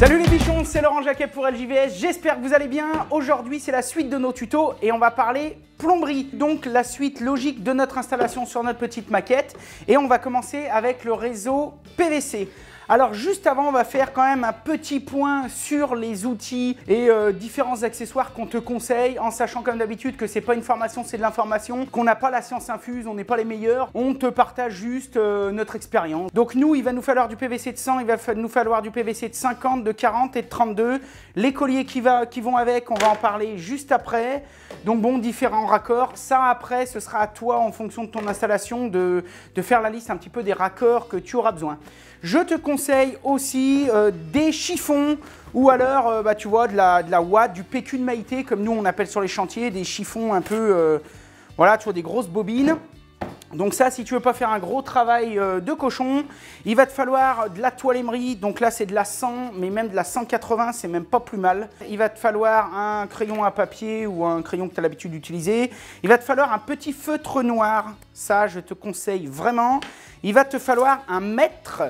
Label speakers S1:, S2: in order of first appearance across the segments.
S1: Salut les bichons, c'est Laurent Jacquet pour LJVS, j'espère que vous allez bien. Aujourd'hui c'est la suite de nos tutos et on va parler plomberie, donc la suite logique de notre installation sur notre petite maquette. Et on va commencer avec le réseau PVC. Alors juste avant, on va faire quand même un petit point sur les outils et différents accessoires qu'on te conseille, en sachant comme d'habitude que c'est pas une formation, c'est de l'information, qu'on n'a pas la science infuse, on n'est pas les meilleurs, on te partage juste notre expérience. Donc nous, il va nous falloir du PVC de 100, il va nous falloir du PVC de 50, de 40 et de 32. Les colliers qui vont avec, on va en parler juste après. Donc bon, différents raccords. Ça après, ce sera à toi en fonction de ton installation de faire la liste un petit peu des raccords que tu auras besoin. Je te conseille aussi des chiffons ou alors, tu vois, de la ouate, du PQ de Maïté, comme nous on appelle sur les chantiers, des chiffons un peu, voilà, tu vois, des grosses bobines. Donc ça, si tu veux pas faire un gros travail de cochon, il va te falloir de la toile émerie. Donc là, c'est de la 100, mais même de la 180, c'est même pas plus mal. Il va te falloir un crayon à papier ou un crayon que tu as l'habitude d'utiliser. Il va te falloir un petit feutre noir. Ça, je te conseille vraiment. Il va te falloir un mètre.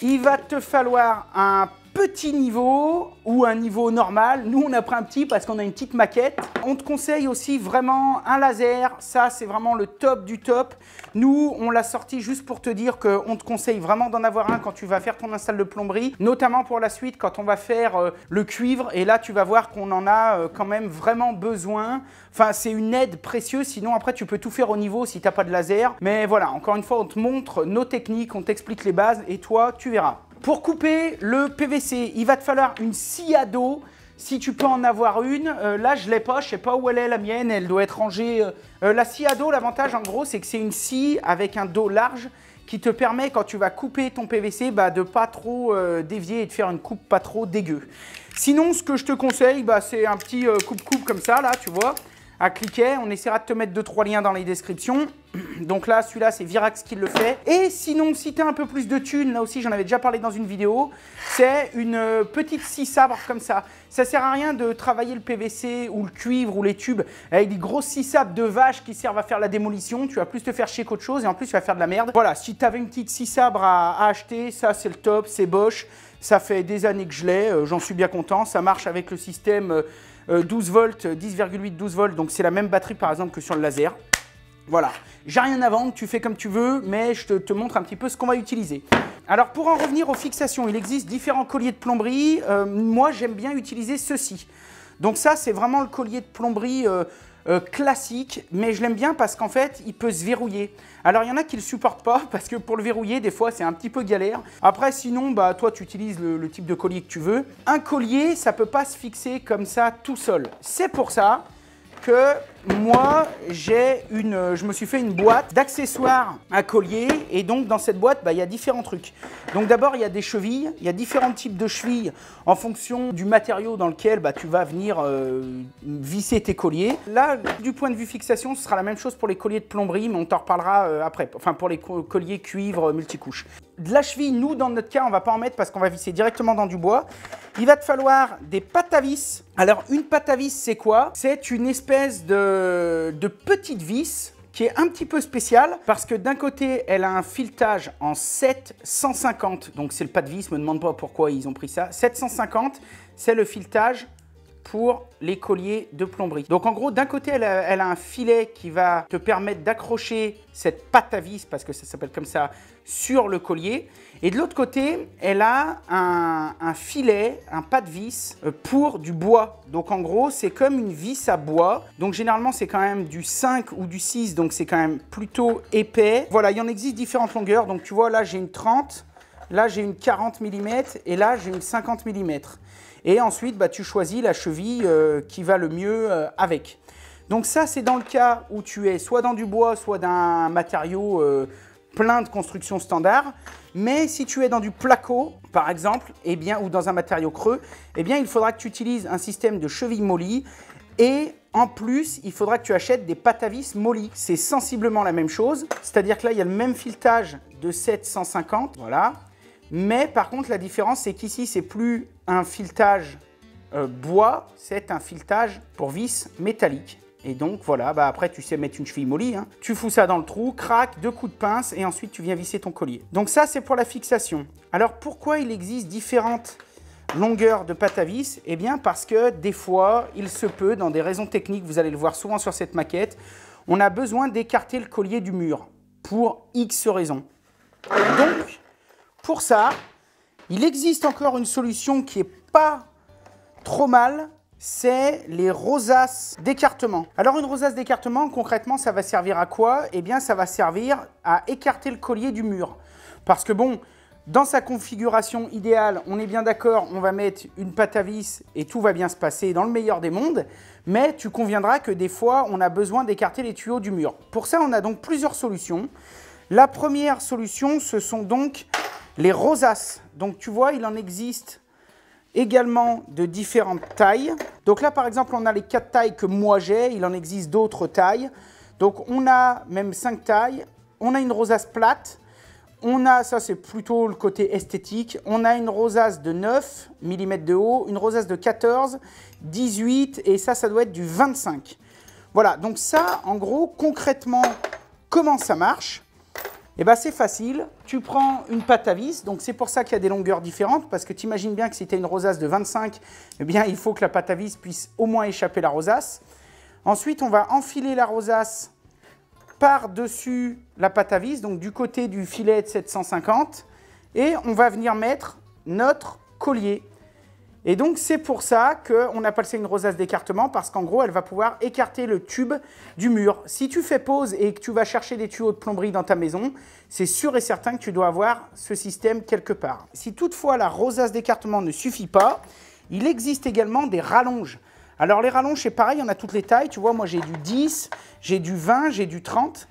S1: Il va te falloir un petit niveau ou un niveau normal. Nous, on a pris un petit parce qu'on a une petite maquette. On te conseille aussi vraiment un laser. Ça, c'est vraiment le top du top. Nous, on l'a sorti juste pour te dire qu'on te conseille vraiment d'en avoir un quand tu vas faire ton install de plomberie, notamment pour la suite quand on va faire le cuivre. Et là, tu vas voir qu'on en a quand même vraiment besoin. Enfin, c'est une aide précieuse. Sinon, après, tu peux tout faire au niveau si tu n'as pas de laser. Mais voilà, encore une fois, on te montre nos techniques, on t'explique les bases et toi, tu verras. Pour couper le PVC, il va te falloir une scie à dos. Si tu peux en avoir une, là je l'ai pas, je sais pas où elle est la mienne, elle doit être rangée. La scie à dos, l'avantage en gros, c'est que c'est une scie avec un dos large qui te permet quand tu vas couper ton PVC de pas trop dévier et de faire une coupe pas trop dégueu. Sinon, ce que je te conseille, c'est un petit coupe-coupe comme ça, là, tu vois, à cliquet. On essaiera de te mettre 2-3 liens dans les descriptions. Donc là, celui-là, c'est Virax qui le fait. Et sinon, si tu as un peu plus de thunes, là aussi, j'en avais déjà parlé dans une vidéo, c'est une petite scie sabre comme ça. Ça sert à rien de travailler le PVC ou le cuivre ou les tubes avec des grosses scies sabres de vache qui servent à faire la démolition. Tu vas plus te faire chier qu'autre chose et en plus, tu vas faire de la merde. Voilà, si tu avais une petite scie sabre à acheter, ça, c'est le top, c'est Bosch. Ça fait des années que je l'ai, j'en suis bien content. Ça marche avec le système 12 volts, 10,8 12 volts. Donc, c'est la même batterie, par exemple, que sur le laser. Voilà, j'ai rien à vendre, tu fais comme tu veux, mais je te montre un petit peu ce qu'on va utiliser. Alors pour en revenir aux fixations, il existe différents colliers de plomberie. Moi, j'aime bien utiliser ceci. Donc ça, c'est vraiment le collier de plomberie classique, mais je l'aime bien parce qu'en fait, il peut se verrouiller. Alors il y en a qui ne le supportent pas parce que pour le verrouiller, des fois, c'est un petit peu galère. Après, sinon, toi, tu utilises le type de collier que tu veux. Un collier, ça ne peut pas se fixer comme ça tout seul. C'est pour ça que moi, je me suis fait une boîte d'accessoires à collier et donc dans cette boîte, il y a différents trucs. Donc d'abord, il y a des chevilles, il y a différents types de chevilles en fonction du matériau dans lequel tu vas venir visser tes colliers. Là, du point de vue fixation, ce sera la même chose pour les colliers de plomberie, mais on t'en reparlera après, enfin pour les colliers cuivre multicouches. De la cheville, nous, dans notre cas, on ne va pas en mettre parce qu'on va visser directement dans du bois. Il va te falloir des pattes à vis. Alors, une patte à vis, c'est quoi? C'est une espèce de petite vis qui est un petit peu spéciale parce que d'un côté, elle a un filetage en 750. Donc, c'est le pas de vis, me demande pas pourquoi ils ont pris ça. 750, c'est le filetage pour les colliers de plomberie. Donc en gros, d'un côté, elle a un filet qui va te permettre d'accrocher cette patte à vis, parce que ça s'appelle comme ça, sur le collier. Et de l'autre côté, elle a un filet, un pas de vis pour du bois. Donc en gros, c'est comme une vis à bois. Donc généralement, c'est quand même du 5 ou du 6, donc c'est quand même plutôt épais. Voilà, il y en existe différentes longueurs. Donc tu vois, là, j'ai une 30, là, j'ai une 40 mm et là, j'ai une 50 mm. Et ensuite, tu choisis la cheville qui va le mieux avec. Donc ça, c'est dans le cas où tu es soit dans du bois, soit d'un matériau plein de construction standard. Mais si tu es dans du placo, par exemple, ou dans un matériau creux, il faudra que tu utilises un système de cheville molly. Et en plus, il faudra que tu achètes des pattes à vis molly. C'est sensiblement la même chose. C'est-à-dire que là, il y a le même filetage de 750. Voilà. Mais par contre, la différence, c'est qu'ici, c'est plus un filetage bois, c'est un filetage pour vis métallique. Et donc, voilà, après, tu sais mettre une cheville molly. Hein. Tu fous ça dans le trou, crac, 2 coups de pince, et ensuite, tu viens visser ton collier. Donc ça, c'est pour la fixation. Alors, pourquoi il existe différentes longueur de pâte à vis? Eh bien parce que des fois, il se peut, dans des raisons techniques, vous allez le voir souvent sur cette maquette, on a besoin d'écarter le collier du mur pour X raisons. Donc, pour ça, il existe encore une solution qui n'est pas trop mal, c'est les rosaces d'écartement. Alors une rosace d'écartement, concrètement, ça va servir à quoi? Eh bien, ça va servir à écarter le collier du mur. Parce que bon, dans sa configuration idéale, on est bien d'accord, on va mettre une pâte à vis et tout va bien se passer dans le meilleur des mondes. Mais tu conviendras que des fois, on a besoin d'écarter les tuyaux du mur. Pour ça, on a donc plusieurs solutions. La première solution, ce sont donc les rosaces. Donc tu vois, il en existe également de différentes tailles. Donc là, par exemple, on a les 4 tailles que moi j'ai. Il en existe d'autres tailles. Donc on a même 5 tailles. On a une rosace plate. On a, ça c'est plutôt le côté esthétique, on a une rosace de 9 mm de haut, une rosace de 14, 18 et ça doit être du 25. Voilà, donc ça, en gros, concrètement, comment ça marche? Eh bien, c'est facile. Tu prends une pâte à vis, donc c'est pour ça qu'il y a des longueurs différentes, parce que tu imagines bien que si tu as une rosace de 25, eh bien, il faut que la pâte à vis puisse au moins échapper la rosace. Ensuite, on va enfiler la rosace par-dessus la pâte à vis, donc du côté du filet de 750, et on va venir mettre notre collier. Et donc, c'est pour ça qu'on appelle ça une rosace d'écartement, parce qu'en gros, elle va pouvoir écarter le tube du mur. Si tu fais pause et que tu vas chercher des tuyaux de plomberie dans ta maison, c'est sûr et certain que tu dois avoir ce système quelque part. Si toutefois la rosace d'écartement ne suffit pas, il existe également des rallonges. Alors, les rallonges, c'est pareil, on a toutes les tailles. Tu vois, moi, j'ai du 10, j'ai du 20, j'ai du 30.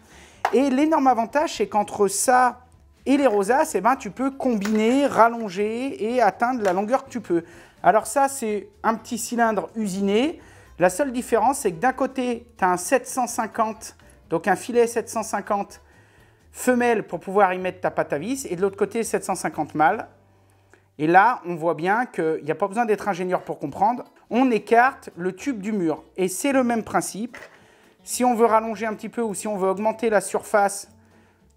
S1: Et l'énorme avantage, c'est qu'entre ça et les rosaces, eh ben, tu peux combiner, rallonger et atteindre la longueur que tu peux. Alors ça, c'est un petit cylindre usiné. La seule différence, c'est que d'un côté, tu as un 750, donc un filet 750 femelle pour pouvoir y mettre ta pâte à vis, et de l'autre côté, 750 mâles. Et là, on voit bien qu'il n'y a pas besoin d'être ingénieur pour comprendre. On écarte le tube du mur. Et c'est le même principe. Si on veut rallonger un petit peu ou si on veut augmenter la surface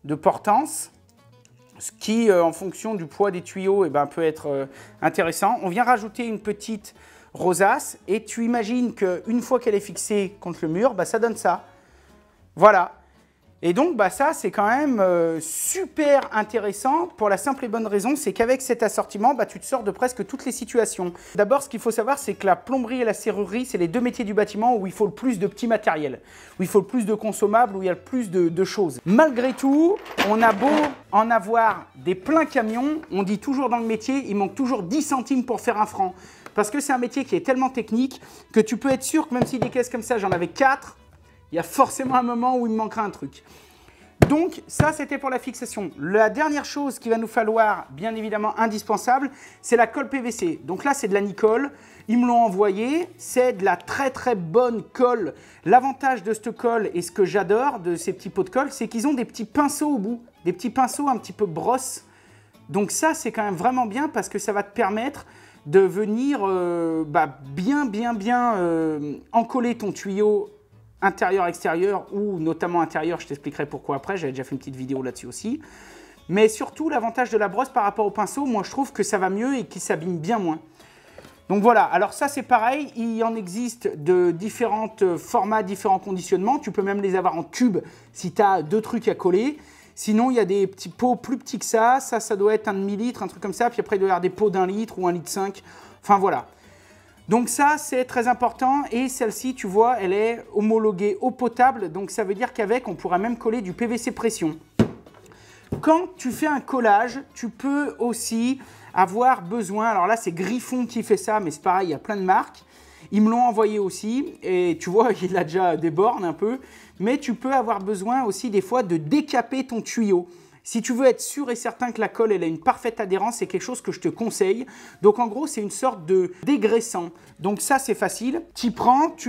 S1: de portance, ce qui, en fonction du poids des tuyaux, eh ben, peut être intéressant. On vient rajouter une petite rosace et tu imagines qu'une fois qu'elle est fixée contre le mur, bah, ça donne ça. Voilà. Et donc, bah, ça, c'est quand même super intéressant pour la simple et bonne raison, c'est qu'avec cet assortiment, bah, tu te sors de presque toutes les situations. D'abord, ce qu'il faut savoir, c'est que la plomberie et la serrurerie, c'est les deux métiers du bâtiment où il faut le plus de petits matériels, où il faut le plus de consommables, où il y a le plus de choses. Malgré tout, on a beau en avoir des pleins camions, on dit toujours dans le métier, il manque toujours 10 centimes pour faire un franc. Parce que c'est un métier qui est tellement technique que tu peux être sûr que même si des caisses comme ça, j'en avais 4, il y a forcément un moment où il me manquera un truc. Donc ça, c'était pour la fixation. La dernière chose qu'il va nous falloir, bien évidemment indispensable, c'est la colle PVC. Donc là, c'est de la Nicole. Ils me l'ont envoyé. C'est de la très très bonne colle. L'avantage de cette colle et ce que j'adore de ces petits pots de colle, c'est qu'ils ont des petits pinceaux au bout. Des petits pinceaux un petit peu brosse. Donc ça, c'est quand même vraiment bien parce que ça va te permettre de venir bien encoller ton tuyau intérieur-extérieur ou notamment intérieur, je t'expliquerai pourquoi après, j'avais déjà fait une petite vidéo là-dessus aussi. Mais surtout, l'avantage de la brosse par rapport au pinceau, moi je trouve que ça va mieux et qu'il s'abîme bien moins. Donc voilà, alors ça c'est pareil, il en existe de différents formats, différents conditionnements. Tu peux même les avoir en tube si tu as 2 trucs à coller. Sinon, il y a des petits pots plus petits que ça. Ça doit être un demi-litre, un truc comme ça. Puis après, il doit y avoir des pots d'1 litre ou 1,5 litre. Enfin voilà. Donc ça, c'est très important et celle-ci, tu vois, elle est homologuée eau potable. Donc ça veut dire qu'avec, on pourra même coller du PVC pression. Quand tu fais un collage, tu peux aussi avoir besoin, alors là, c'est Griffon qui fait ça, mais c'est pareil, il y a plein de marques. Ils me l'ont envoyé aussi et tu vois, il a déjà des bornes un peu. Mais tu peux avoir besoin aussi des fois de décaper ton tuyau. Si tu veux être sûr et certain que la colle elle a une parfaite adhérence, c'est quelque chose que je te conseille. Donc en gros, c'est une sorte de dégraissant. Donc ça, c'est facile. Tu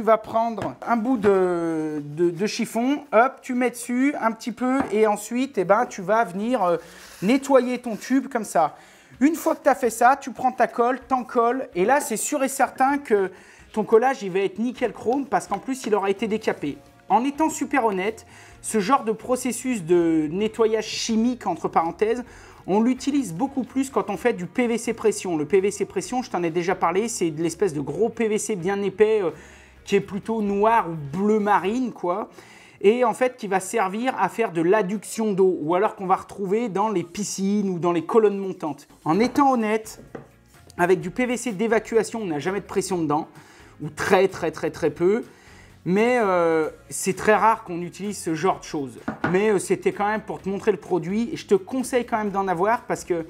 S1: vas prendre un bout de chiffon, hop, tu mets dessus un petit peu et ensuite, eh ben, tu vas venir nettoyer ton tube comme ça. Une fois que tu as fait ça, tu prends ta colle, t'en colles et là, c'est sûr et certain que ton collage, il va être nickel chrome parce qu'en plus, il aura été décapé. En étant super honnête, ce genre de processus de nettoyage chimique, entre parenthèses, On l'utilise beaucoup plus quand on fait du PVC pression. Le PVC pression, je t'en ai déjà parlé, c'est de l'espèce de gros PVC bien épais qui est plutôt noir ou bleu marine, quoi. Et en fait, qui va servir à faire de l'adduction d'eau ou alors qu'on va retrouver dans les piscines ou dans les colonnes montantes. En étant honnête, avec du PVC d'évacuation, on n'a jamais de pression dedans, ou très peu. Mais c'est très rare qu'on utilise ce genre de choses. Mais c'était quand même pour te montrer le produit. Et je te conseille quand même d'en avoir parce que,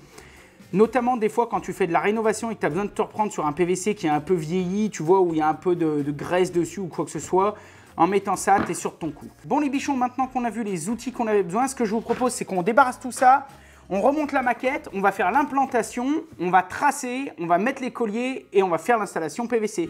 S1: notamment des fois quand tu fais de la rénovation et que tu as besoin de te reprendre sur un PVC qui est un peu vieilli, tu vois, où il y a un peu de graisse dessus ou quoi que ce soit, en mettant ça, tu es sûr de ton coup. Bon les bichons, maintenant qu'on a vu les outils qu'on avait besoin, ce que je vous propose, c'est qu'on débarrasse tout ça, on remonte la maquette, on va faire l'implantation, on va tracer, on va mettre les colliers et on va faire l'installation PVC.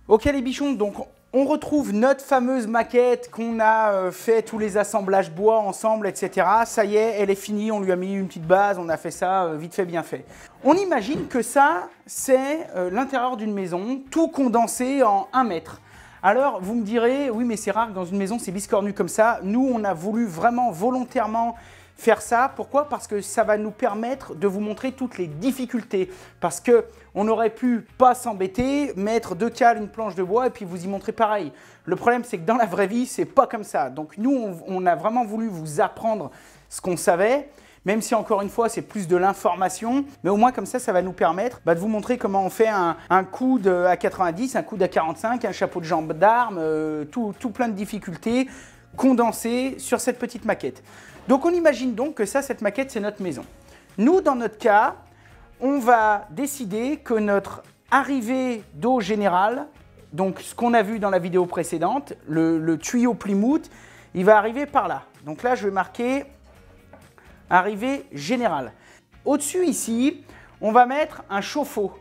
S1: Ok les bichons, donc on retrouve notre fameuse maquette qu'on a fait tous les assemblages bois ensemble, etc. Ça y est, elle est finie, on lui a mis une petite base, on a fait ça vite fait, bien fait. On imagine que ça, c'est l'intérieur d'une maison, tout condensé en 1 mètre. Alors vous me direz, oui mais c'est rare que dans une maison c'est biscornu comme ça. Nous on a voulu vraiment volontairement faire ça. Pourquoi? Parce que ça va nous permettre de vous montrer toutes les difficultés. Parce qu'on aurait pu pas s'embêter, mettre 2 cales, une planche de bois et puis vous y montrer pareil. Le problème, c'est que dans la vraie vie, c'est pas comme ça. Donc nous, on a vraiment voulu vous apprendre ce qu'on savait, même si encore une fois, c'est plus de l'information. Mais au moins comme ça va nous permettre de vous montrer comment on fait un coude à 90, un coude à 45, un chapeau de jambe d'arme, tout plein de difficultés condensées sur cette petite maquette. Donc on imagine donc que ça, cette maquette, c'est notre maison. Nous, dans notre cas, on va décider que notre arrivée d'eau générale, donc ce qu'on a vu dans la vidéo précédente, le tuyau Plymouth, il va arriver par là. Donc là, je vais marquer arrivée générale. Au-dessus ici, on va mettre un chauffe-eau.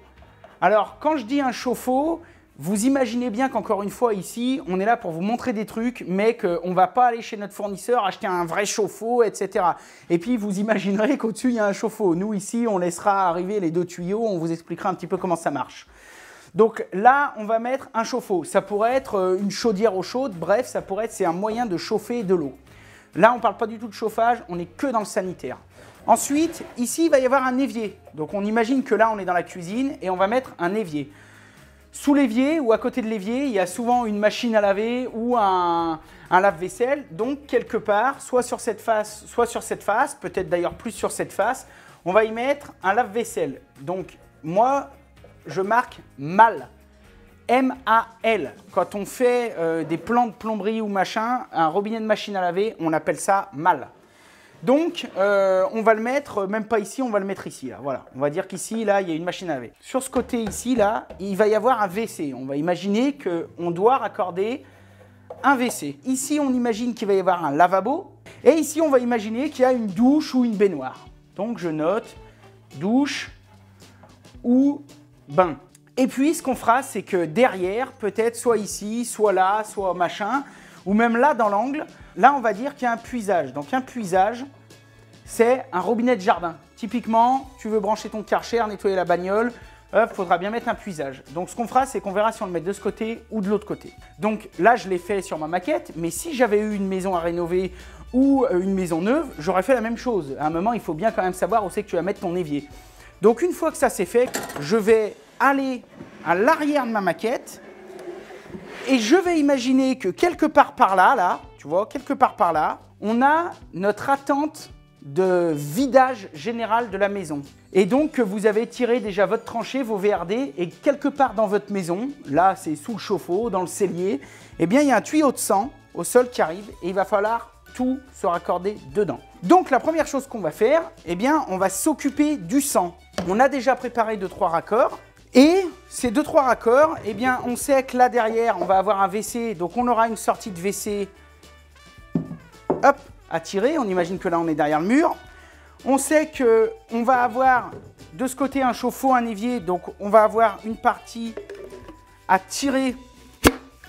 S1: Alors, quand je dis un chauffe-eau, vous imaginez bien qu'encore une fois ici, on est là pour vous montrer des trucs, mais qu'on ne va pas aller chez notre fournisseur acheter un vrai chauffe-eau, etc. Et puis vous imaginerez qu'au-dessus il y a un chauffe-eau. Nous ici, on laissera arriver les 2 tuyaux, on vous expliquera un petit peu comment ça marche. Donc là, on va mettre un chauffe-eau. Ça pourrait être une chaudière eau chaude, bref, ça pourrait être, c'est un moyen de chauffer de l'eau. Là, on ne parle pas du tout de chauffage, on n'est que dans le sanitaire. Ensuite, ici, il va y avoir un évier. Donc on imagine que là, on est dans la cuisine et on va mettre un évier. Sous l'évier ou à côté de l'évier, il y a souvent une machine à laver ou un lave-vaisselle. Donc, quelque part, soit sur cette face, soit sur cette face, peut-être d'ailleurs plus sur cette face, on va y mettre un lave-vaisselle. Donc, moi, je marque MAL. M-A-L. Quand on fait des plans de plomberie ou machin, un robinet de machine à laver, on appelle ça MAL. Donc, on va le mettre, même pas ici, on va le mettre ici. Là. Voilà. On va dire qu'ici, là, il y a une machine à laver. Sur ce côté ici, là, il va y avoir un WC. On va imaginer qu'on doit raccorder un WC. Ici, on imagine qu'il va y avoir un lavabo. Et ici, on va imaginer qu'il y a une douche ou une baignoire. Donc, je note douche ou bain. Et puis, ce qu'on fera, c'est que derrière, peut-être soit ici, soit là, soit machin, ou même là dans l'angle, là on va dire qu'il y a un puisage. Donc un puisage, c'est un robinet de jardin. Typiquement, tu veux brancher ton Karcher, nettoyer la bagnole, il faudra bien mettre un puisage. Donc ce qu'on fera, c'est qu'on verra si on le met de ce côté ou de l'autre côté. Donc là, je l'ai fait sur ma maquette, mais si j'avais eu une maison à rénover ou une maison neuve, j'aurais fait la même chose. À un moment, il faut bien quand même savoir où c'est que tu vas mettre ton évier. Donc une fois que ça c'est fait, je vais aller à l'arrière de ma maquette. Et je vais imaginer que quelque part par là, tu vois, quelque part par là, on a notre attente de vidage général de la maison. Et donc que vous avez tiré déjà votre tranchée, vos VRD, et quelque part dans votre maison, là c'est sous le chauffe-eau, dans le cellier, eh bien il y a un tuyau de sang au sol qui arrive et il va falloir tout se raccorder dedans. Donc la première chose qu'on va faire, eh bien on va s'occuper du sang. On a déjà préparé 2-3 raccords. Et ces 2-3 raccords, eh bien, on sait que là derrière, on va avoir un WC, donc on aura une sortie de WC, hop, à tirer. On imagine que là, on est derrière le mur. On sait qu'on va avoir de ce côté un chauffe-eau, un évier, donc on va avoir une partie à tirer,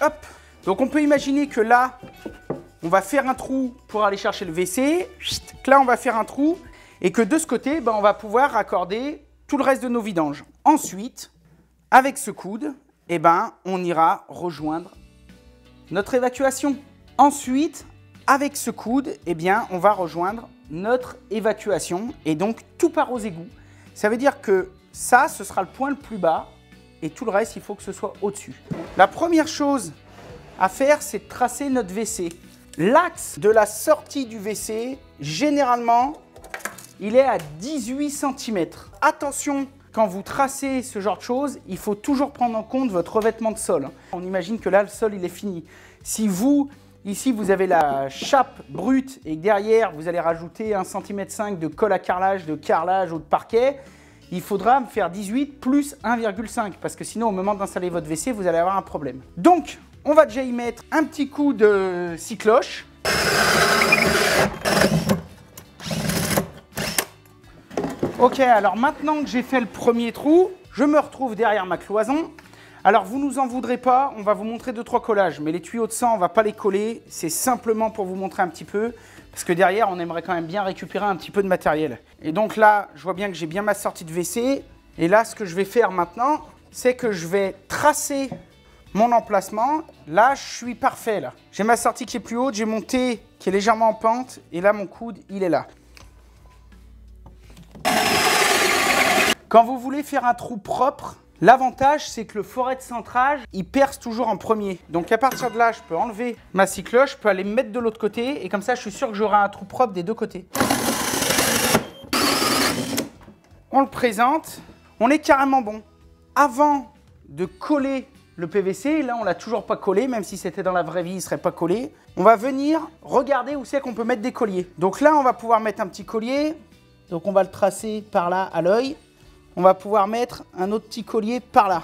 S1: hop. Donc on peut imaginer que là, on va faire un trou pour aller chercher le WC, que là, on va faire un trou, et que de ce côté, ben, on va pouvoir raccorder tout le reste de nos vidanges. Ensuite, avec ce coude, eh ben, on ira rejoindre notre évacuation. Ensuite, avec ce coude, eh bien, on va rejoindre notre évacuation et donc tout part aux égouts. Ça veut dire que ça, ce sera le point le plus bas et tout le reste, il faut que ce soit au-dessus. La première chose à faire, c'est de tracer notre WC. L'axe de la sortie du WC, généralement, il est à 18 cm. Attention, quand vous tracez ce genre de choses, il faut toujours prendre en compte votre revêtement de sol. On imagine que là, le sol, il est fini. Si vous, ici, vous avez la chape brute et que derrière, vous allez rajouter 1,5 cm de colle à carrelage, de carrelage ou de parquet, il faudra faire 18 plus 1,5 parce que sinon, au moment d'installer votre WC, vous allez avoir un problème. Donc, on va déjà y mettre un petit coup de scie cloche. Ok, alors maintenant que j'ai fait le premier trou, je me retrouve derrière ma cloison. Alors vous nous en voudrez pas, on va vous montrer 2-3 collages, mais les tuyaux de sang, on va pas les coller, c'est simplement pour vous montrer un petit peu, parce que derrière, on aimerait quand même bien récupérer un petit peu de matériel. Et donc là, je vois bien que j'ai bien ma sortie de WC, et là, ce que je vais faire maintenant, c'est que je vais tracer mon emplacement. Là, je suis parfait, là. J'ai ma sortie qui est plus haute, j'ai mon T qui est légèrement en pente, et là, mon coude, il est là. Quand vous voulez faire un trou propre, l'avantage, c'est que le foret de centrage, il perce toujours en premier. Donc à partir de là, je peux enlever ma scie cloche, je peux aller me mettre de l'autre côté, et comme ça, je suis sûr que j'aurai un trou propre des deux côtés. On le présente, on est carrément bon. Avant de coller le PVC, là, on l'a toujours pas collé, même si c'était dans la vraie vie, il serait pas collé. On va venir regarder où c'est qu'on peut mettre des colliers. Donc là, on va pouvoir mettre un petit collier. Donc on va le tracer par là à l'œil. On va pouvoir mettre un autre petit collier par là.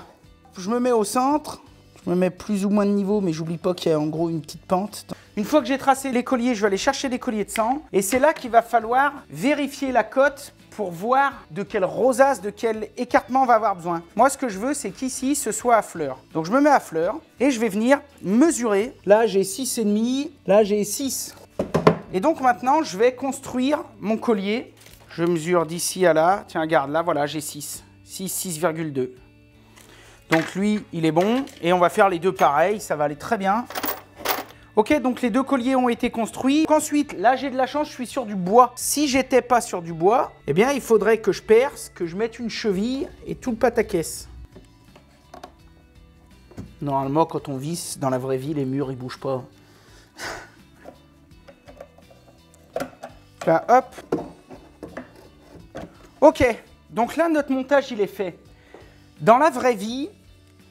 S1: Je me mets au centre, je me mets plus ou moins de niveau, mais j'oublie pas qu'il y a en gros une petite pente. Une fois que j'ai tracé les colliers, je vais aller chercher des colliers de sang. Et c'est là qu'il va falloir vérifier la cote pour voir de quelle rosace, de quel écartement on va avoir besoin. Moi, ce que je veux, c'est qu'ici, ce soit à fleur. Donc je me mets à fleur et je vais venir mesurer. Là, j'ai 6,5, là, j'ai 6. Et donc maintenant, je vais construire mon collier. Je mesure d'ici à là. Tiens, regarde, là, voilà, j'ai 6. 6,2. Donc lui, il est bon. Et on va faire les deux pareils, ça va aller très bien. Ok, donc les deux colliers ont été construits. Ensuite, là, j'ai de la chance, je suis sur du bois. Si j'étais pas sur du bois, eh bien, il faudrait que je perce, que je mette une cheville et tout le pataquès. Normalement, quand on visse dans la vraie vie, les murs, ils bougent pas. Là, hop. Ok, donc là, notre montage, il est fait. Dans la vraie vie,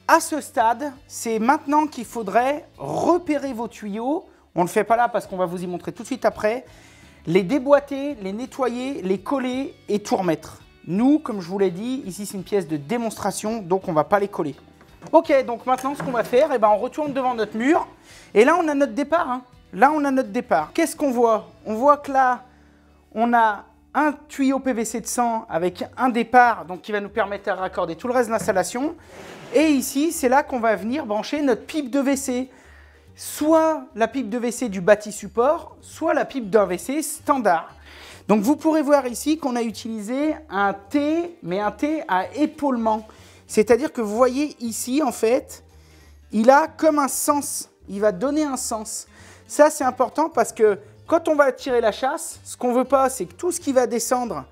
S1: à ce stade, c'est maintenant qu'il faudrait repérer vos tuyaux. On ne le fait pas là parce qu'on va vous y montrer tout de suite après. Les déboîter, les nettoyer, les coller et tout remettre. Nous, comme je vous l'ai dit, ici, c'est une pièce de démonstration, donc on ne va pas les coller. Ok, donc maintenant, ce qu'on va faire, eh ben, on retourne devant notre mur. Et là, on a notre départ. Hein. Là, on a notre départ. Qu'est-ce qu'on voit? On voit que là, on a un tuyau PVC de sang avec un départ, donc qui va nous permettre de raccorder tout le reste de l'installation. Et ici, c'est là qu'on va venir brancher notre pipe de WC. Soit la pipe de WC du bâti support, soit la pipe d'un WC standard. Donc vous pourrez voir ici qu'on a utilisé un T, mais un T à épaulement. C'est-à-dire que vous voyez ici, en fait, il a comme un sens. Il va donner un sens. Ça, c'est important parce que quand on va tirer la chasse, ce qu'on ne veut pas, c'est que tout ce qui va descendre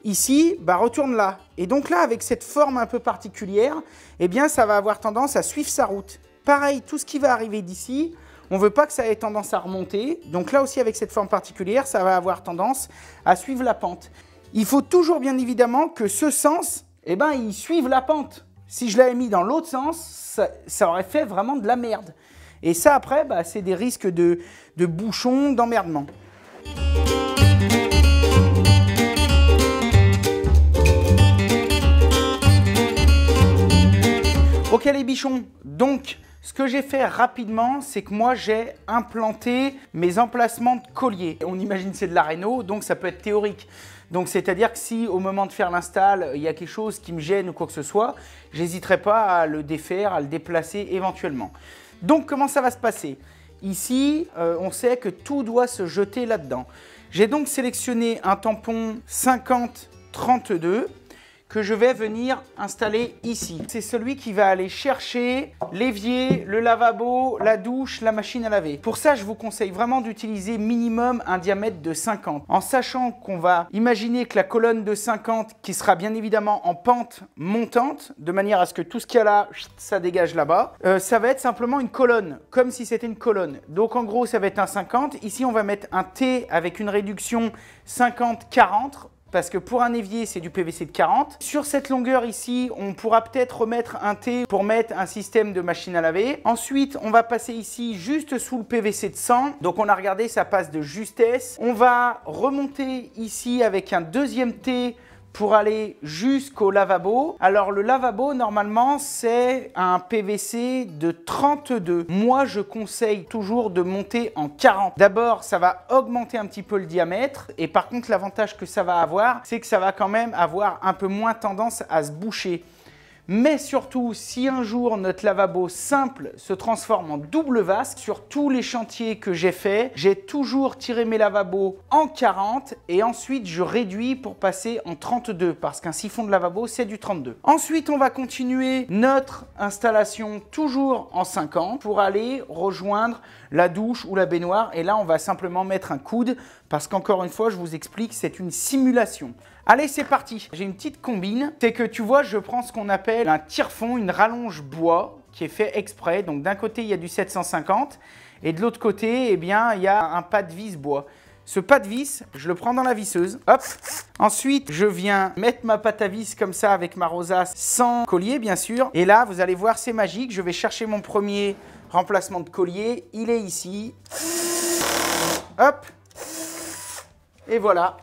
S1: ici, bah, retourne là. Et donc là, avec cette forme un peu particulière, eh bien, ça va avoir tendance à suivre sa route. Pareil, tout ce qui va arriver d'ici, on ne veut pas que ça ait tendance à remonter. Donc là aussi, avec cette forme particulière, ça va avoir tendance à suivre la pente. Il faut toujours, bien évidemment, que ce sens, eh ben, il suive la pente. Si je l'avais mis dans l'autre sens, ça aurait fait vraiment de la merde. Et ça, après, bah, c'est des risques de bouchons, d'emmerdement. Ok les bichons, donc ce que j'ai fait rapidement, c'est que moi j'ai implanté mes emplacements de colliers. On imagine que c'est de la réno, donc ça peut être théorique. Donc c'est-à-dire que si au moment de faire l'install, il y a quelque chose qui me gêne ou quoi que ce soit, j'hésiterai pas à le défaire, à le déplacer éventuellement. Donc comment ça va se passer? Ici, on sait que tout doit se jeter là-dedans. J'ai donc sélectionné un tampon 50-32 que je vais venir installer ici. C'est celui qui va aller chercher l'évier, le lavabo, la douche, la machine à laver. Pour ça, je vous conseille vraiment d'utiliser minimum un diamètre de 50. En sachant qu'on va imaginer que la colonne de 50, qui sera bien évidemment en pente montante, de manière à ce que tout ce qu'il y a là, ça dégage là-bas, ça va être simplement une colonne, comme si c'était une colonne. Donc en gros, ça va être un 50. Ici, on va mettre un T avec une réduction 50-40. Parce que pour un évier, c'est du PVC de 40. Sur cette longueur ici, on pourra peut-être remettre un T pour mettre un système de machine à laver. Ensuite, on va passer ici juste sous le PVC de 100. Donc on a regardé, ça passe de justesse. On va remonter ici avec un deuxième T pour aller jusqu'au lavabo. Alors le lavabo, normalement, c'est un PVC de 32. Moi, je conseille toujours de monter en 40. D'abord, ça va augmenter un petit peu le diamètre. Et par contre, l'avantage que ça va avoir, c'est que ça va quand même avoir un peu moins tendance à se boucher. Mais surtout, si un jour notre lavabo simple se transforme en double vasque, sur tous les chantiers que j'ai fait, j'ai toujours tiré mes lavabos en 40 et ensuite je réduis pour passer en 32 parce qu'un siphon de lavabo, c'est du 32. Ensuite, on va continuer notre installation toujours en 50 pour aller rejoindre la douche ou la baignoire. Et là, on va simplement mettre un coude parce qu'encore une fois, je vous explique, c'est une simulation. Allez, c'est parti. J'ai une petite combine. C'est que tu vois, je prends ce qu'on appelle un tire-fond, une rallonge bois qui est fait exprès. Donc d'un côté, il y a du 750 et de l'autre côté, eh bien, il y a un pas de vis bois. Ce pas de vis, je le prends dans la visseuse. Hop. Ensuite, je viens mettre ma pâte à vis comme ça avec ma rosace sans collier, bien sûr. Et là, vous allez voir, c'est magique. Je vais chercher mon premier remplacement de collier. Il est ici. Hop. Et voilà.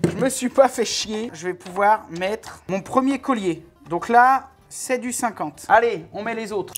S1: Je me suis pas fait chier. Je vais pouvoir mettre mon premier collier. Donc là, c'est du 50. Allez, on met les autres.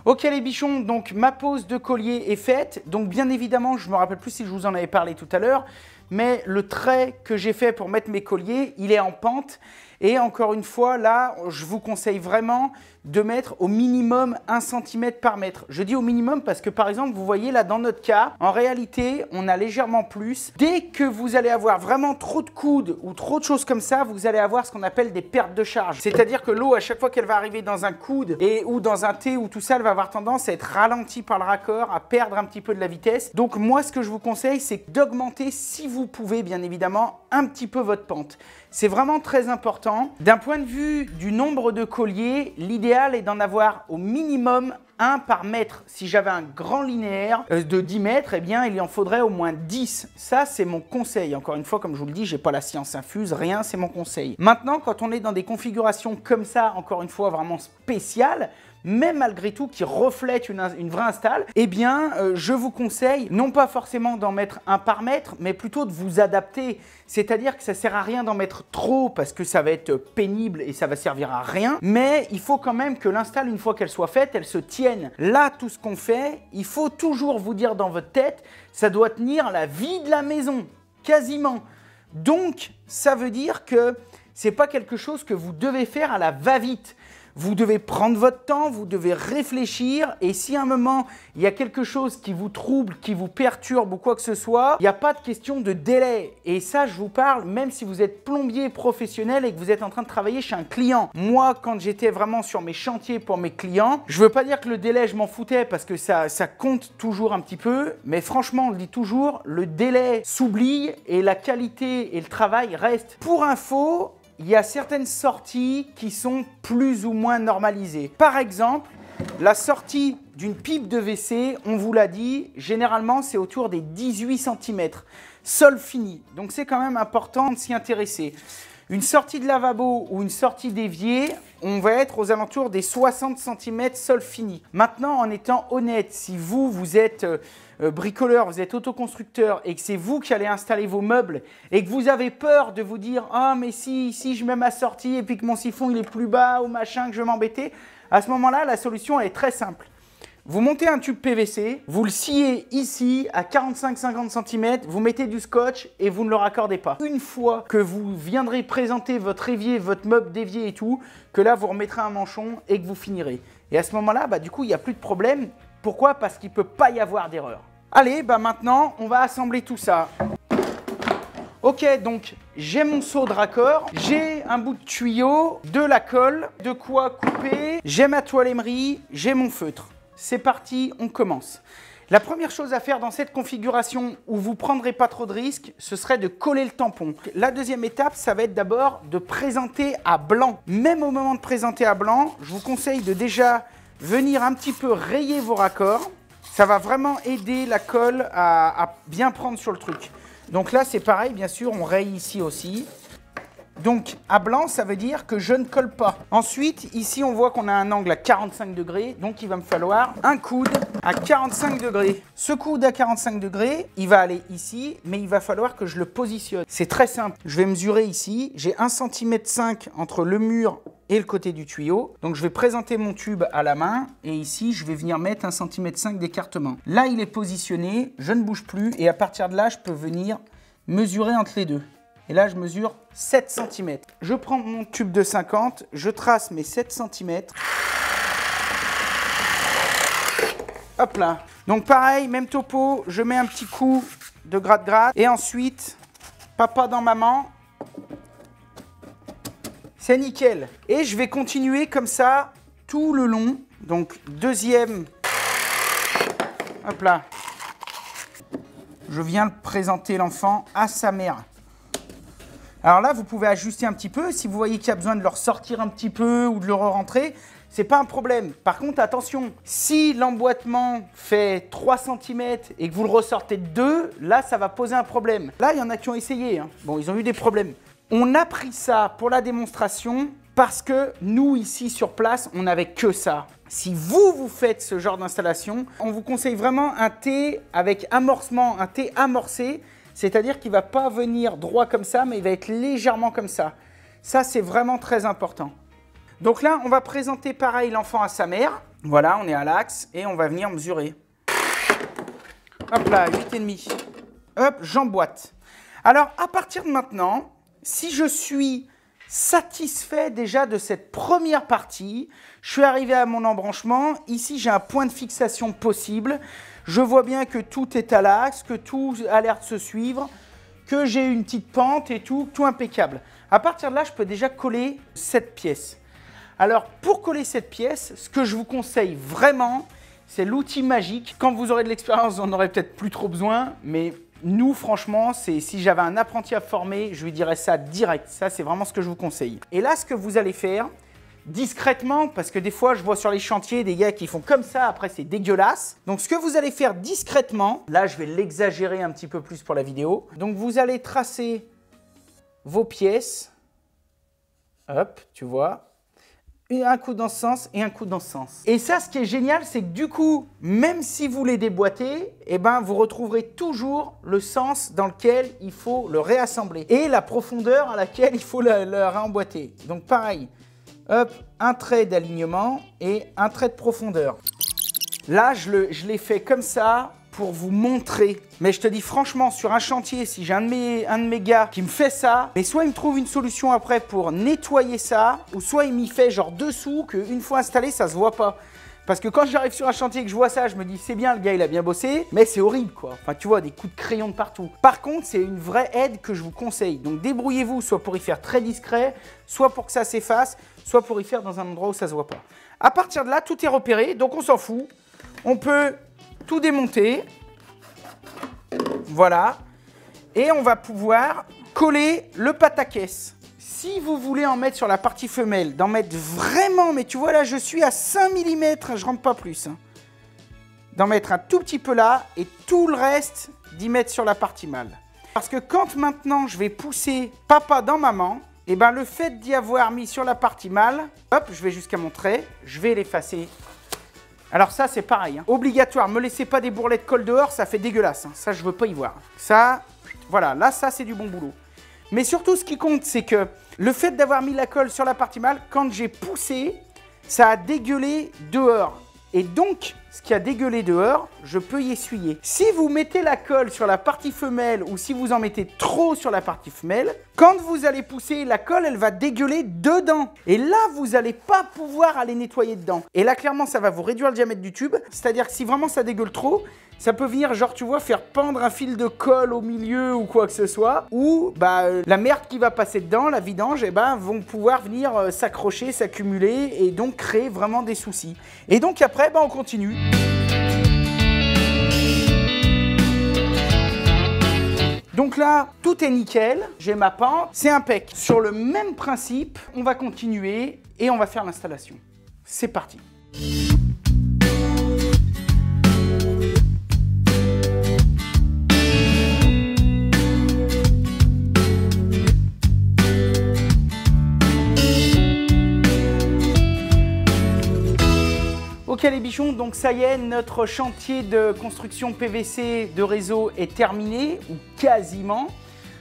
S1: Ok les bichons, donc ma pose de collier est faite. Donc bien évidemment, je me rappelle plus si je vous en avais parlé tout à l'heure, mais le trait que j'ai fait pour mettre mes colliers, il est en pente. Et encore une fois, là, je vous conseille vraiment de mettre au minimum 1 cm par mètre. Je dis au minimum parce que par exemple, vous voyez là dans notre cas, en réalité, on a légèrement plus. Dès que vous allez avoir vraiment trop de coudes ou trop de choses comme ça, vous allez avoir ce qu'on appelle des pertes de charge. C'est-à-dire que l'eau, à chaque fois qu'elle va arriver dans un coude ou dans un thé ou tout ça, elle va avoir tendance à être ralentie par le raccord, à perdre un petit peu de la vitesse. Donc moi, ce que je vous conseille, c'est d'augmenter, si vous pouvez, bien évidemment, un petit peu votre pente. C'est vraiment très important. D'un point de vue du nombre de colliers, l'idéal est d'en avoir au minimum 1 par mètre. Si j'avais un grand linéaire de 10 mètres, eh bien, il en faudrait au moins 10. Ça, c'est mon conseil. Encore une fois, comme je vous le dis, je n'ai pas la science infuse, rien, c'est mon conseil. Maintenant, quand on est dans des configurations comme ça, encore une fois, vraiment spéciales, mais malgré tout qui reflète une vraie install, eh bien, je vous conseille non pas forcément d'en mettre 1 par mètre, mais plutôt de vous adapter. C'est-à-dire que ça ne sert à rien d'en mettre trop parce que ça va être pénible et ça va servir à rien. Mais il faut quand même que l'install, une fois qu'elle soit faite, elle se tienne. Là, tout ce qu'on fait, il faut toujours vous dire dans votre tête, ça doit tenir la vie de la maison, quasiment. Donc, ça veut dire que ce n'est pas quelque chose que vous devez faire à la va-vite. Vous devez prendre votre temps, vous devez réfléchir et si à un moment, il y a quelque chose qui vous trouble, qui vous perturbe ou quoi que ce soit, il n'y a pas de question de délai. Et ça, je vous parle même si vous êtes plombier professionnel et que vous êtes en train de travailler chez un client. Moi, quand j'étais vraiment sur mes chantiers pour mes clients, je ne veux pas dire que le délai, je m'en foutais parce que ça compte toujours un petit peu. Mais franchement, on le dit toujours, le délai s'oublie et la qualité et le travail restent. Pour info, il y a certaines sorties qui sont plus ou moins normalisées. Par exemple, la sortie d'une pipe de WC, on vous l'a dit, généralement c'est autour des 18 cm. Sol fini, donc c'est quand même important de s'y intéresser. Une sortie de lavabo ou une sortie d'évier, on va être aux alentours des 60 cm sol fini. Maintenant, en étant honnête, si vous êtes bricoleur, vous êtes autoconstructeur et que c'est vous qui allez installer vos meubles et que vous avez peur de vous dire « Ah, mais si je mets ma sortie et puis que mon siphon il est plus bas ou machin, que je vais m'embêter », à ce moment-là, la solution elle est très simple. Vous montez un tube PVC, vous le sciez ici à 45-50 cm, vous mettez du scotch et vous ne le raccordez pas. Une fois que vous viendrez présenter votre évier, votre meuble d'évier et tout, que là vous remettrez un manchon et que vous finirez. Et à ce moment-là, du coup, il n'y a plus de problème. Pourquoi? Parce qu'il ne peut pas y avoir d'erreur. Allez, maintenant, on va assembler tout ça. Ok, donc j'ai mon seau de raccord, j'ai un bout de tuyau, de la colle, de quoi couper, j'ai ma toile émerie, j'ai mon feutre. C'est parti, on commence. La première chose à faire dans cette configuration où vous ne prendrez pas trop de risques, ce serait de coller le tampon. La deuxième étape, ça va être d'abord de présenter à blanc. Même au moment de présenter à blanc, je vous conseille de déjà venir un petit peu rayer vos raccords. Ça va vraiment aider la colle à bien prendre sur le truc. Donc là, c'est pareil, bien sûr, on raye ici aussi. Donc, à blanc, ça veut dire que je ne colle pas. Ensuite, ici, on voit qu'on a un angle à 45 degrés. Donc, il va me falloir un coude à 45 degrés. Ce coude à 45 degrés, il va aller ici, mais il va falloir que je le positionne. C'est très simple. Je vais mesurer ici. J'ai 1,5 cm entre le mur et le côté du tuyau. Donc, je vais présenter mon tube à la main. Et ici, je vais venir mettre 1,5 cm d'écartement. Là, il est positionné. Je ne bouge plus. Et à partir de là, je peux venir mesurer entre les deux. Et là, je mesure 7 cm. Je prends mon tube de 50, je trace mes 7 cm. Hop là. Donc pareil, même topo, je mets un petit coup de gratte-gratte. Et ensuite, papa dans maman. C'est nickel. Et je vais continuer comme ça tout le long. Donc deuxième. Hop là. Je viens présenter l'enfant à sa mère. Alors là, vous pouvez ajuster un petit peu. Si vous voyez qu'il y a besoin de le ressortir un petit peu ou de le re-rentrer, c'est pas un problème. Par contre, attention, si l'emboîtement fait 3 cm et que vous le ressortez de 2, là, ça va poser un problème. Là, il y en a qui ont essayé. Hein. Bon, ils ont eu des problèmes. On a pris ça pour la démonstration parce que nous, ici, sur place, on n'avait que ça. Si vous faites ce genre d'installation, on vous conseille vraiment un T avec amorcement, un T amorcé. C'est-à-dire qu'il ne va pas venir droit comme ça, mais il va être légèrement comme ça. Ça, c'est vraiment très important. Donc là, on va présenter pareil l'enfant à sa mère. Voilà, on est à l'axe et on va venir mesurer. Hop là, 8,5. Hop, j'emboîte. Alors, à partir de maintenant, si je suis satisfait déjà de cette première partie, je suis arrivé à mon embranchement. Ici, j'ai un point de fixation possible. Je vois bien que tout est à l'axe, que tout a l'air de se suivre, que j'ai une petite pente et tout impeccable. À partir de là, je peux déjà coller cette pièce. Alors, pour coller cette pièce, ce que je vous conseille vraiment, c'est l'outil magique. Quand vous aurez de l'expérience, vous n'en aurez peut-être plus trop besoin, mais nous, franchement, si j'avais un apprenti à former, je lui dirais ça direct. Ça, c'est vraiment ce que je vous conseille. Et là, ce que vous allez faire, discrètement, parce que des fois, je vois sur les chantiers des gars qui font comme ça, après c'est dégueulasse. Donc, ce que vous allez faire discrètement, là, je vais l'exagérer un petit peu plus pour la vidéo. Donc, vous allez tracer vos pièces. Hop, tu vois. Un coup dans ce sens et un coup dans ce sens. Et ça, ce qui est génial, c'est que du coup, même si vous les déboîtez, eh ben, vous retrouverez toujours le sens dans lequel il faut le réassembler et la profondeur à laquelle il faut le réemboîter. Donc, pareil. Hop, un trait d'alignement et un trait de profondeur. Là, je l'ai fait comme ça pour vous montrer. Mais je te dis franchement, sur un chantier, si j'ai un de mes gars qui me fait ça, mais soit il me trouve une solution après pour nettoyer ça, ou soit il m'y fait genre dessous, qu'une fois installé, ça se voit pas. Parce que quand j'arrive sur un chantier et que je vois ça, je me dis c'est bien, le gars il a bien bossé, mais c'est horrible quoi. Enfin tu vois, des coups de crayon de partout. Par contre, c'est une vraie aide que je vous conseille. Donc débrouillez-vous, soit pour y faire très discret, soit pour que ça s'efface, soit pour y faire dans un endroit où ça se voit pas. À partir de là, tout est repéré, donc on s'en fout. On peut tout démonter. Voilà. Et on va pouvoir coller le pataquès. Si vous voulez en mettre sur la partie femelle, d'en mettre vraiment, mais tu vois là, je suis à 5 mm, je rentre pas plus. Hein. D'en mettre un tout petit peu là et tout le reste d'y mettre sur la partie mâle. Parce que quand maintenant je vais pousser papa dans maman, et ben le fait d'y avoir mis sur la partie mâle, hop, je vais jusqu'à mon trait, je vais l'effacer. Alors ça c'est pareil, hein. Obligatoire, me laissez pas des bourrelets de colle dehors, ça fait dégueulasse, hein. Ça je veux pas y voir. Ça, voilà, là ça c'est du bon boulot. Mais surtout ce qui compte c'est que le fait d'avoir mis la colle sur la partie mâle, quand j'ai poussé, ça a dégueulé dehors. Et donc, ce qui a dégueulé dehors, je peux y essuyer. Si vous mettez la colle sur la partie femelle ou si vous en mettez trop sur la partie femelle, quand vous allez pousser, la colle, elle va dégueuler dedans. Et là, vous n'allez pas pouvoir aller nettoyer dedans. Et là, clairement, ça va vous réduire le diamètre du tube. C'est-à-dire que si vraiment ça dégueule trop, ça peut venir, genre, tu vois, faire pendre un fil de colle au milieu ou quoi que ce soit. Ou, la merde qui va passer dedans, la vidange, vont pouvoir venir s'accrocher, s'accumuler et donc créer vraiment des soucis. Et donc après, on continue. Donc là, tout est nickel, j'ai ma pente, c'est impec. Sur le même principe, on va continuer et on va faire l'installation. C'est parti. Ok les bichons, donc ça y est, notre chantier de construction PVC de réseau est terminé, ou quasiment.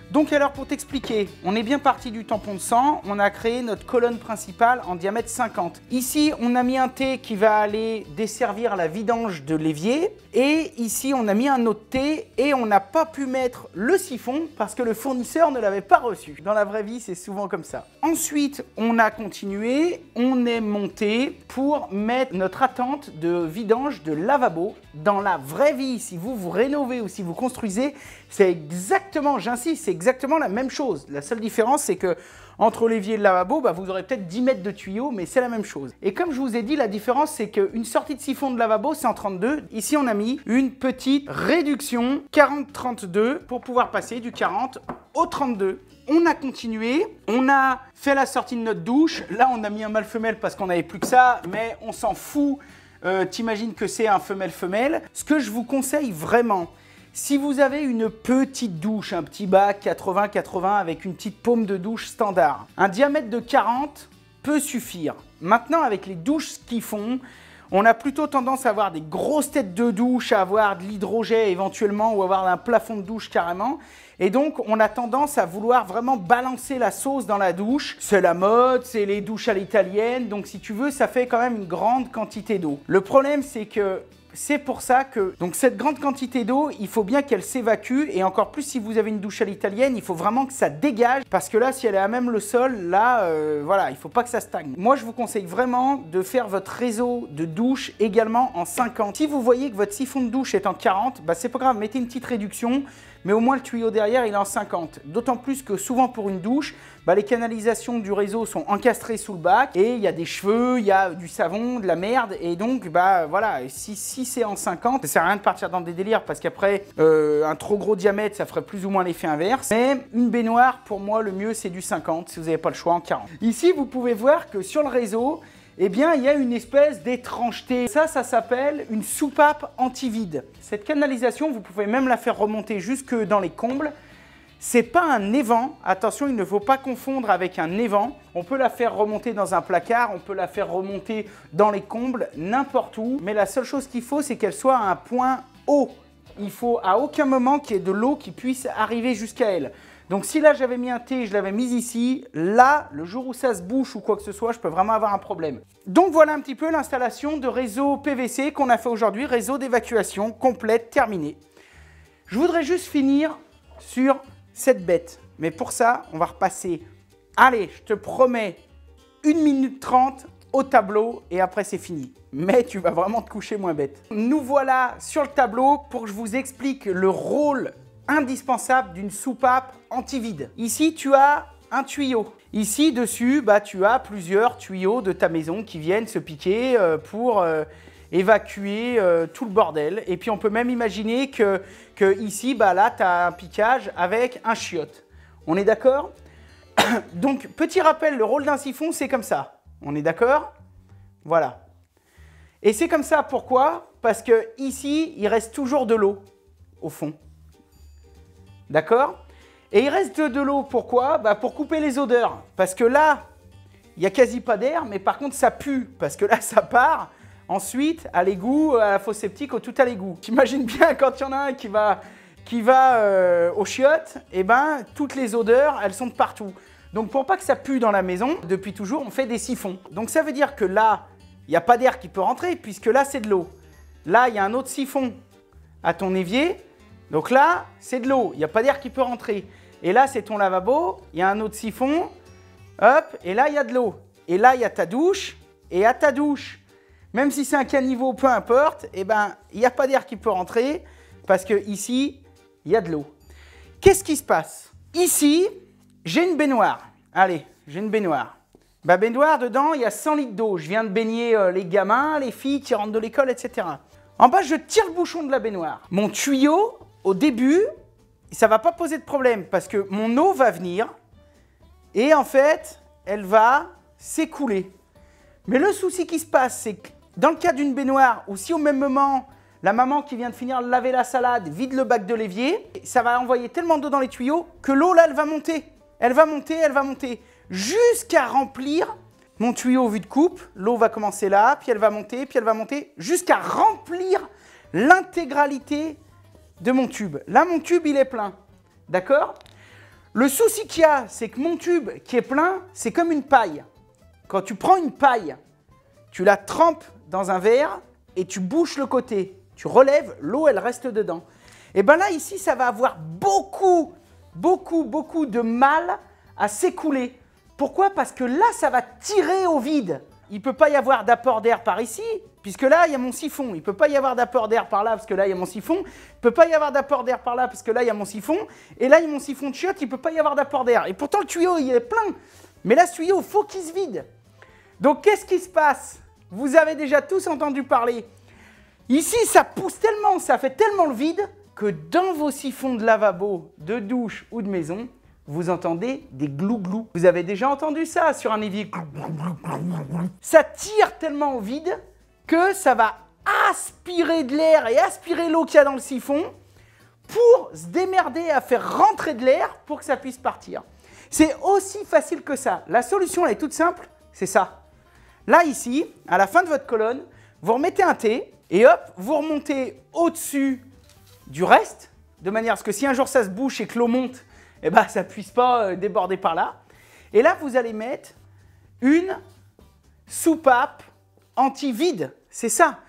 S1: Donc alors pour t'expliquer, on est bien parti du tampon de 100, on a créé notre colonne principale en diamètre 50. Ici on a mis un T qui va aller desservir la vidange de l'évier et ici on a mis un autre T et on n'a pas pu mettre le siphon parce que le fournisseur ne l'avait pas reçu. Dans la vraie vie c'est souvent comme ça. Ensuite on a continué, on est monté pour mettre notre attente de vidange de lavabo. Dans la vraie vie, si vous rénovez ou si vous construisez, c'est exactement, j'insiste, c'est exactement la même chose. La seule différence, c'est que entre l'évier et le lavabo, vous aurez peut-être 10 mètres de tuyau, mais c'est la même chose. Et comme je vous ai dit, la différence, c'est qu'une sortie de siphon de lavabo, c'est en 32. Ici, on a mis une petite réduction 40-32 pour pouvoir passer du 40 au 32. On a continué, on a fait la sortie de notre douche. Là, on a mis un mâle femelle parce qu'on n'avait plus que ça, mais on s'en fout. T'imagines que c'est un femelle-femelle. Ce que je vous conseille vraiment, si vous avez une petite douche, un petit bac 80-80 avec une petite paume de douche standard, un diamètre de 40 peut suffire. Maintenant, avec les douches qu'ils font, on a plutôt tendance à avoir des grosses têtes de douche, à avoir de l'hydrogène éventuellement ou avoir un plafond de douche carrément. Et donc, on a tendance à vouloir vraiment balancer la sauce dans la douche. C'est la mode, c'est les douches à l'italienne. Donc, si tu veux, ça fait quand même une grande quantité d'eau. Le problème, c'est que c'est pour ça que cette grande quantité d'eau, il faut bien qu'elle s'évacue et encore plus si vous avez une douche à l'italienne, il faut vraiment que ça dégage parce que là, si elle est à même le sol, là, voilà, il ne faut pas que ça stagne. Moi, je vous conseille vraiment de faire votre réseau de douche également en 50. Si vous voyez que votre siphon de douche est en 40, c'est pas grave, mettez une petite réduction, mais au moins le tuyau derrière, il est en 50. D'autant plus que souvent pour une douche, les canalisations du réseau sont encastrées sous le bac et il y a des cheveux, il y a du savon, de la merde et donc voilà, si c'est en 50, ça sert à rien de partir dans des délires parce qu'après un trop gros diamètre, ça ferait plus ou moins l'effet inverse. Mais une baignoire, pour moi, le mieux c'est du 50 si vous n'avez pas le choix en 40. Ici, vous pouvez voir que sur le réseau, il y a une espèce d'étrangeté. Ça s'appelle une soupape anti-vide. Cette canalisation, vous pouvez même la faire remonter jusque dans les combles. C'est pas un évent, attention, il ne faut pas confondre avec un évent. On peut la faire remonter dans un placard, on peut la faire remonter dans les combles, n'importe où. Mais la seule chose qu'il faut, c'est qu'elle soit à un point haut. Il faut à aucun moment qu'il y ait de l'eau qui puisse arriver jusqu'à elle. Donc si là j'avais mis un T, je l'avais mis ici, là, le jour où ça se bouche ou quoi que ce soit, je peux vraiment avoir un problème. Donc voilà un petit peu l'installation de réseau PVC qu'on a fait aujourd'hui, réseau d'évacuation complète, terminée. Je voudrais juste finir sur cette bête. Mais pour ça, on va repasser, allez, je te promets, 1 minute 30 au tableau et après c'est fini. Mais tu vas vraiment te coucher moins bête. Nous voilà sur le tableau pour que je vous explique le rôle indispensable d'une soupape anti-vide. Ici, tu as un tuyau. Ici, dessus, tu as plusieurs tuyaux de ta maison qui viennent se piquer pour évacuer tout le bordel. Et puis, on peut même imaginer que ici, là, tu as un piquage avec un chiotte. On est d'accord? Donc, petit rappel, le rôle d'un siphon, c'est comme ça. On est d'accord? Voilà. Et c'est comme ça, pourquoi? Parce que ici, il reste toujours de l'eau, au fond. D'accord? Et il reste de l'eau, pourquoi? Pour couper les odeurs. Parce que là, il n'y a quasi pas d'air, mais par contre, ça pue. Parce que là, ça part ensuite à l'égout, à la fosse septique, au tout à l'égout. T'imagines bien quand il y en a un qui va aux chiottes, et toutes les odeurs, elles sont de partout. Donc pour pas que ça pue dans la maison, depuis toujours, on fait des siphons. Donc ça veut dire que là, il n'y a pas d'air qui peut rentrer, puisque là, c'est de l'eau. là, il y a un autre siphon à ton évier. Donc là, c'est de l'eau, il n'y a pas d'air qui peut rentrer. Et là, c'est ton lavabo, il y a un autre siphon, hop, et là, il y a de l'eau. Et là, il y a ta douche, et à ta douche, même si c'est un caniveau, peu importe, eh ben, il n'y a pas d'air qui peut rentrer, parce que ici, il y a de l'eau. Qu'est-ce qui se passe? Ici, j'ai une baignoire. Allez, j'ai une baignoire. Ma baignoire, dedans, il y a 100 litres d'eau. Je viens de baigner les gamins, les filles qui rentrent de l'école, etc. En bas, je tire le bouchon de la baignoire. Mon tuyau, au début, ça ne va pas poser de problème parce que mon eau va venir et en fait, elle va s'écouler. Mais le souci qui se passe, c'est que dans le cas d'une baignoire ou si au même moment, la maman qui vient de finir de laver la salade vide le bac de l'évier, ça va envoyer tellement d'eau dans les tuyaux que l'eau là, elle va monter. Elle va monter, elle va monter jusqu'à remplir mon tuyau au vue de coupe. L'eau va commencer là, puis elle va monter jusqu'à remplir l'intégralité de mon tube. Là, mon tube, il est plein. D'accord? Le souci qu'il y a, c'est que mon tube qui est plein, c'est comme une paille. Quand tu prends une paille, tu la trempes dans un verre et tu bouches le côté. Tu relèves, l'eau, elle reste dedans. Et bien là, ici, ça va avoir beaucoup de mal à s'écouler. Pourquoi? Parce que là, ça va tirer au vide. Il ne peut pas y avoir d'apport d'air par ici, puisque là, il y a mon siphon. Il ne peut pas y avoir d'apport d'air par là, parce que là, il y a mon siphon. Il ne peut pas y avoir d'apport d'air par là, parce que là, il y a mon siphon. Et là, il y a mon siphon de chiottes, il ne peut pas y avoir d'apport d'air. Et pourtant, le tuyau, il est plein. Mais là, ce tuyau, il faut qu'il se vide. Donc, qu'est-ce qui se passe? Vous avez déjà tous entendu parler. Ici, ça pousse tellement, ça fait tellement le vide, que dans vos siphons de lavabo, de douche ou de maison, vous entendez des glou-glou. Vous avez déjà entendu ça sur un évier. Ça tire tellement au vide que ça va aspirer de l'air et aspirer l'eau qu'il y a dans le siphon pour se démerder à faire rentrer de l'air pour que ça puisse partir. C'est aussi facile que ça. La solution, elle est toute simple, c'est ça. Là, ici, à la fin de votre colonne, vous remettez un T et hop, vous remontez au-dessus du reste, de manière à ce que si un jour ça se bouche et que l'eau monte, eh ben, ça ne puisse pas déborder par là. Et là, vous allez mettre une soupape anti-vide. C'est ça.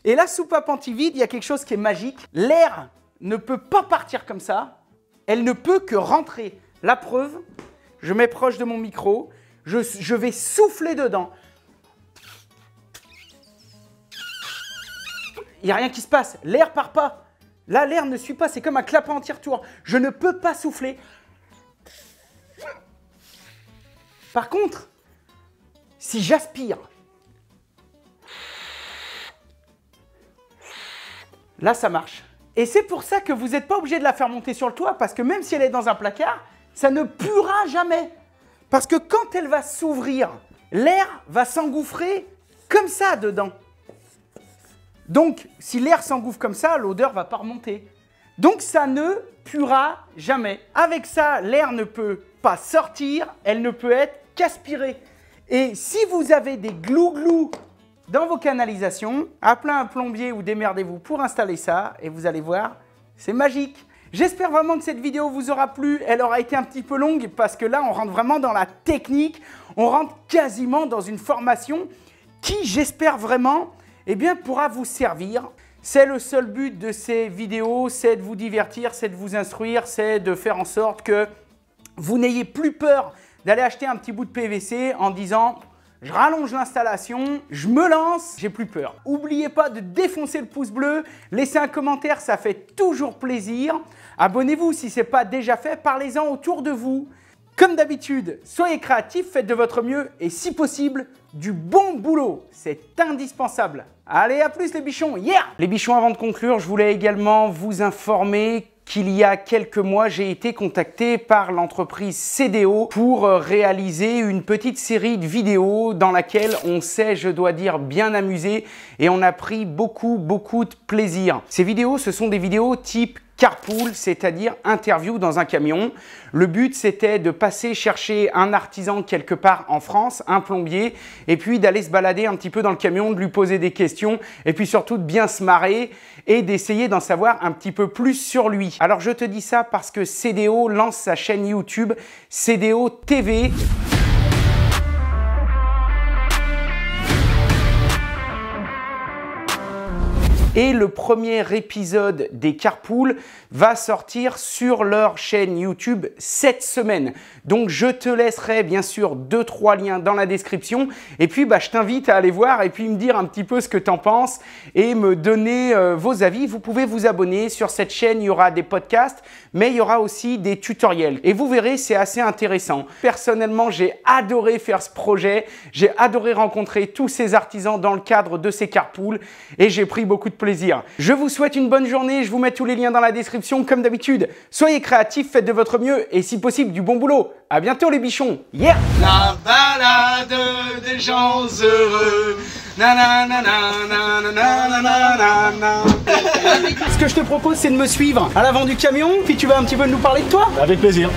S1: Et la soupape anti-vide, il y a quelque chose qui est magique. L'air ne peut pas partir comme ça. Elle ne peut que rentrer. La preuve, je mets proche de mon micro. Je vais souffler dedans. Il n'y a rien qui se passe. L'air part pas. Là, l'air ne suit pas. C'est comme un clapet anti-retour. Je ne peux pas souffler. Par contre, si j'aspire, là, ça marche. Et c'est pour ça que vous n'êtes pas obligé de la faire monter sur le toit, parce que même si elle est dans un placard, ça ne puera jamais. Parce que quand elle va s'ouvrir, l'air va s'engouffrer comme ça dedans. Donc, si l'air s'engouffre comme ça, l'odeur ne va pas remonter. Donc, ça ne puera jamais. Avec ça, l'air ne peut pas sortir, elle ne peut être qu'aspirée. Et si vous avez des glou-glou dans vos canalisations, appelez un plombier ou démerdez-vous pour installer ça et vous allez voir, c'est magique. J'espère vraiment que cette vidéo vous aura plu. Elle aura été un petit peu longue parce que là, on rentre vraiment dans la technique. On rentre quasiment dans une formation qui, j'espère vraiment, eh bien, pourra vous servir. C'est le seul but de ces vidéos, c'est de vous divertir, c'est de vous instruire, c'est de faire en sorte que vous n'ayez plus peur d'aller acheter un petit bout de PVC en disant « je rallonge l'installation, je me lance, j'ai plus peur ». N'oubliez pas de défoncer le pouce bleu, laissez un commentaire, ça fait toujours plaisir. Abonnez-vous si ce n'est pas déjà fait, parlez-en autour de vous. Comme d'habitude, soyez créatifs, faites de votre mieux et si possible, du bon boulot. C'est indispensable. Allez, à plus les bichons, yeah! Les bichons, avant de conclure, je voulais également vous informer qu'il y a quelques mois, j'ai été contacté par l'entreprise CDO pour réaliser une petite série de vidéos dans laquelle on s'est, je dois dire, bien amusé et on a pris beaucoup de plaisir. Ces vidéos, ce sont des vidéos type carpool, c'est-à-dire interview dans un camion. Le but, c'était de passer chercher un artisan quelque part en France, un plombier, et puis d'aller se balader un petit peu dans le camion, de lui poser des questions, et puis surtout de bien se marrer et d'essayer d'en savoir un petit peu plus sur lui. Alors je te dis ça parce que CDO lance sa chaîne YouTube CDO TV. Et le premier épisode des Carpool va sortir sur leur chaîne YouTube cette semaine. Donc je te laisserai bien sûr 2-3 liens dans la description. Et puis je t'invite à aller voir et puis me dire un petit peu ce que tu en penses et me donner vos avis. Vous pouvez vous abonner sur cette chaîne, il y aura des podcasts, mais il y aura aussi des tutoriels. Et vous verrez, c'est assez intéressant. Personnellement, j'ai adoré faire ce projet. J'ai adoré rencontrer tous ces artisans dans le cadre de ces Carpool et j'ai pris beaucoup de plaisir. Je vous souhaite une bonne journée. Je vous mets tous les liens dans la description comme d'habitude. Soyez créatifs, faites de votre mieux et si possible du bon boulot. À bientôt les bichons. Yeah!
S2: La balade des gens heureux.
S1: Ce que je te propose, c'est de me suivre à l'avant du camion, puis tu vas un petit peu nous parler de toi.
S3: Avec plaisir.